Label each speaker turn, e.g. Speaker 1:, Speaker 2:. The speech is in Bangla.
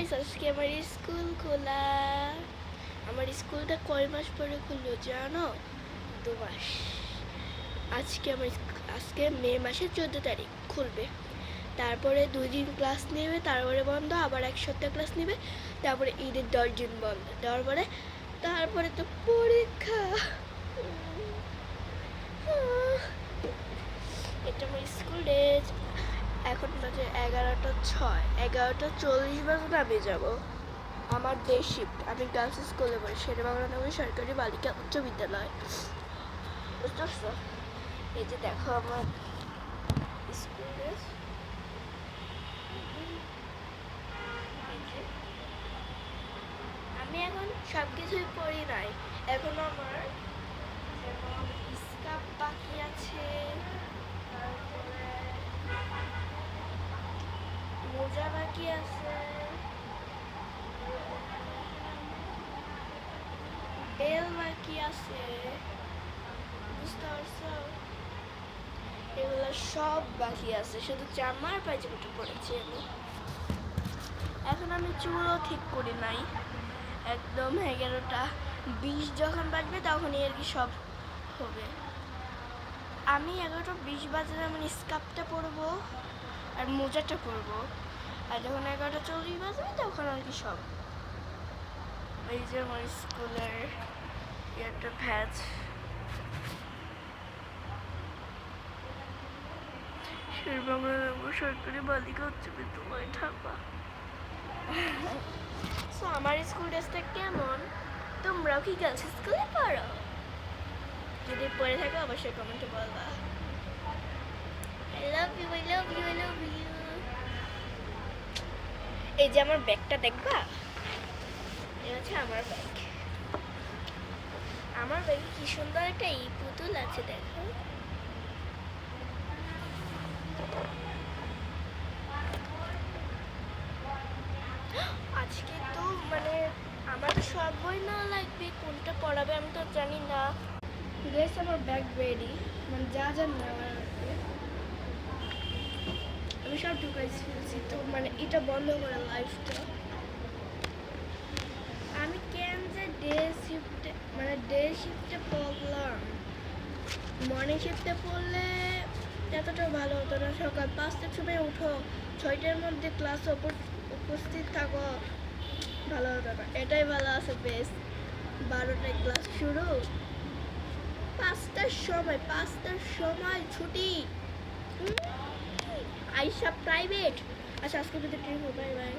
Speaker 1: গাইস, আজকে আমার স্কুল খোলা। আমার স্কুলটা কয় মাস পরে খুললো জানো? 2 মাস। আজকে মে মাসের 14 তারিখ খুলবে। তারপরে 2 দিন ক্লাস নেবে, তারপরে বন্ধ, আবার 1 সপ্তাহ ক্লাস নেবে, তারপরে ঈদের 10 দিন বন্ধ, তারপরে তো পরীক্ষা। এটা আমার স্কুল ড্রেস। এখন বাজে 11:06, 11:40 বাজে আমি যাবো। আমার ডে শিফট। আমি গার্লস স্কুলে পড়ি, শেরেবাংলা নগরী সরকারি বালিকা উচ্চ বিদ্যালয়। বুঝতে পারছো? এই যে দেখো আমার স্কুল ড্রেস। আমি এখন সব কিছুই পড়ি নাই। এখন আমার স্কার্ফ বাকি আছে, তারপরে মোজা বাকি আছে, বেল বাকি আছে। বুঝতে পারছো? এগুলো সব বাকি আছে, শুধু জামা আর পায়জামাটা পরেছি আমি। এখন আমি চুলও ঠিক করি নাই। একদম 11:20 যখন বাজবে তখনই আর কি সব হবে। আমি 11:20 বাজে যেমন স্কার্ফটা পরবো আর মোজাটা পরবো, আর যখন 11:40 বাজবে তখন আর কি সব। এই যে আমার স্কুলের একটা ভ্যাজ। শেরেবাংলা নগর সরকারি বালিকা উচ্চ বিদ্যালয়, ঢাকা। সো আমার স্কুল ড্রেসটা কেমন? তোমরাও কি গার্লস স্কুলে পড়ো? যদি পড়ে থাকো অবশ্যই কমেন্টে বলবা। I love you, I love you, I love you. এই যে আমার ব্যাগটা দেখবা? এটা হচ্ছে আমার ব্যাগ। আমার ব্যাগে কি সুন্দর একটা পুতুল আছে, দেখো। আজকে তো মানে আমার তো সব বই না লাগবে, কোনটা পড়াবে আমি তো জানি না। গাইস, আমার ব্যাগ রেডি, মানে যা যা নেওয়ার লাগবে আমি সব ঢুকাই ফেলছি। তো মানে এটা বন্ধ করে লাইফটা। আমি কেন যে ডে শিফটে পড়লাম। মর্নিং শিফটে পড়লে এতটা ভালো হতো না। সকাল 5টার সময় উঠো, 6টার মধ্যে ক্লাসে উপস্থিত থাকো, ভালো হতো না। এটাই ভালো আছে বেশ। 12টায় ক্লাস শুরু, 5টার সময় ছুটি। আইসা প্রাইভেট। আচ্ছা, আজকে যদি ট্রিপ বাই বাই।